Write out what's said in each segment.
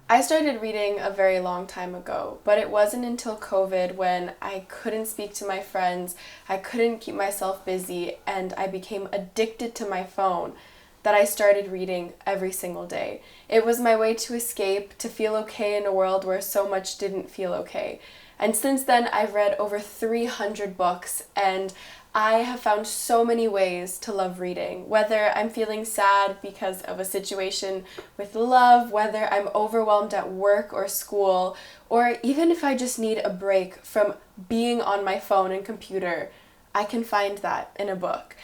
I started reading a very long time ago, but it wasn't until COVID when I couldn't speak to my friends, I couldn't keep myself busy, and I became addicted to my phone that I started reading every single day. It was my way to escape, to feel okay in a world where so much didn't feel okay. And since then, I've read over 300 books, and I have found so many ways to love reading. Whether I'm feeling sad because of a situation with love, whether I'm overwhelmed at work or school, or even if I just need a break from being on my phone and computer, I can find that in a book.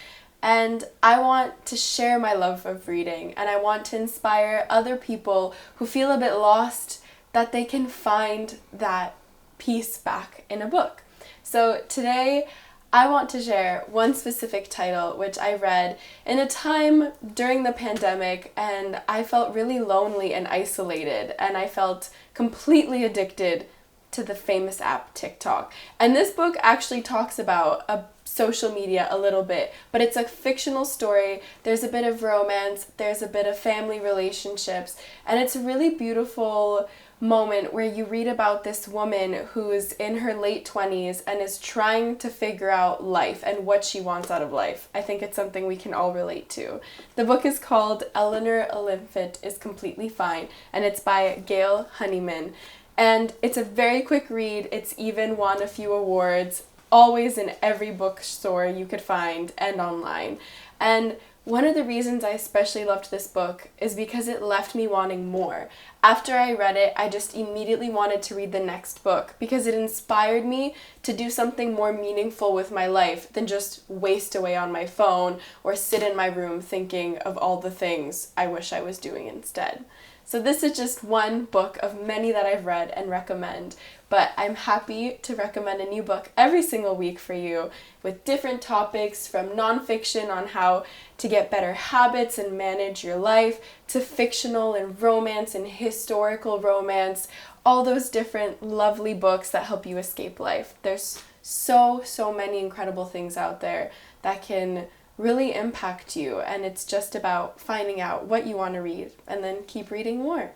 And I want to share my love of reading, and I want to inspire other people who feel a bit lost that they can find that peace back in a book. So today, I want to share one specific title which I read in a time during the pandemic, and I felt really lonely and isolated, and I felt completely addicted to the famous app TikTok. And this book actually talks about a social media a little bit, but it's a fictional story. There's a bit of romance, there's a bit of family relationships, and it's a really beautiful moment where you read about this woman who's in her late 20s and is trying to figure out life and what she wants out of life. I think it's something we can all relate to. The book is called Eleanor Oliphant is Completely Fine, and it's by Gail Honeyman. And it's a very quick read. It's even won a few awards, always in every bookstore you could find and online. And one of the reasons I especially loved this book is because it left me wanting more. After I read it, I just immediately wanted to read the next book because it inspired me to do something more meaningful with my life than just waste away on my phone or sit in my room thinking of all the things I wish I was doing instead. So this is just one book of many that I've read and recommend, but I'm happy to recommend a new book every single week for you with different topics, from nonfiction on how to get better habits and manage your life, to fictional and romance and historical romance, all those different lovely books that help you escape life. There's so many incredible things out there that can really impact you, and it's just about finding out what you want to read and then keep reading more.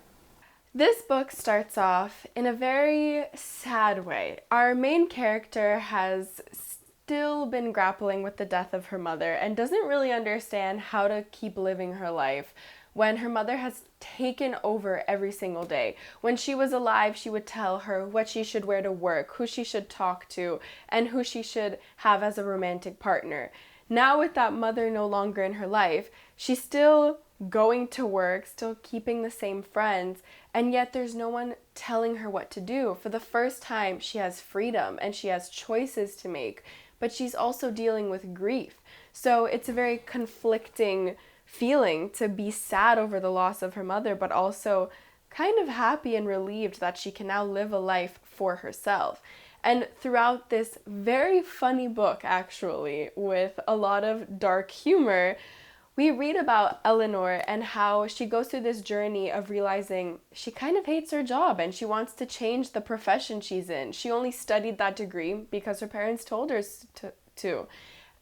This book starts off in a very sad way. Our main character has still been grappling with the death of her mother and doesn't really understand how to keep living her life when her mother has taken over every single day. When she was alive, she would tell her what she should wear to work, who she should talk to, and who she should have as a romantic partner. Now, with that mother no longer in her life, she's still going to work, still keeping the same friends, and yet there's no one telling her what to do. For the first time, she has freedom and she has choices to make, but she's also dealing with grief. So it's a very conflicting feeling to be sad over the loss of her mother, but also kind of happy and relieved that she can now live a life for herself. And throughout this very funny book, actually, with a lot of dark humor, we read about Eleanor and how she goes through this journey of realizing she kind of hates her job and she wants to change the profession she's in. She only studied that degree because her parents told her to.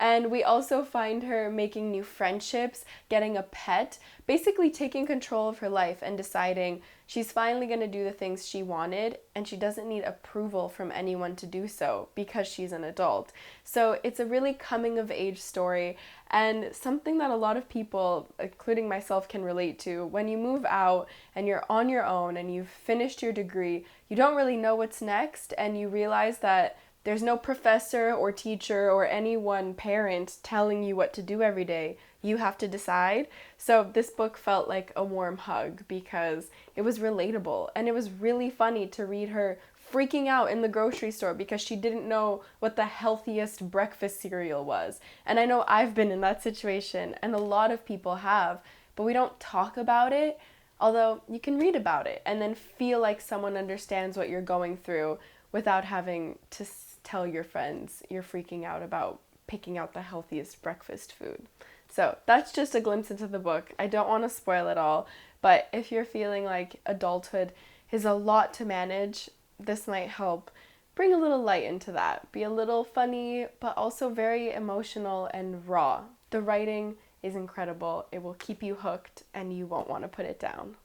And we also find her making new friendships, getting a pet, basically taking control of her life and deciding she's finally going to do the things she wanted, and she doesn't need approval from anyone to do so because she's an adult. So it's a really coming of age story, and something that a lot of people, including myself, can relate to. When you move out and you're on your own and you've finished your degree, you don't really know what's next, and you realize that there's no professor or teacher or any one parent telling you what to do every day. You have to decide. So this book felt like a warm hug because it was relatable, and it was really funny to read her freaking out in the grocery store because she didn't know what the healthiest breakfast cereal was. And I know I've been in that situation, and a lot of people have, but we don't talk about it. Although you can read about it and then feel like someone understands what you're going through without having to tell your friends you're freaking out about picking out the healthiest breakfast food. So that's just a glimpse into the book. I don't want to spoil it all, but if you're feeling like adulthood is a lot to manage, this might help bring a little light into that. Be a little funny, but also very emotional and raw. The writing is incredible. It will keep you hooked and you won't want to put it down.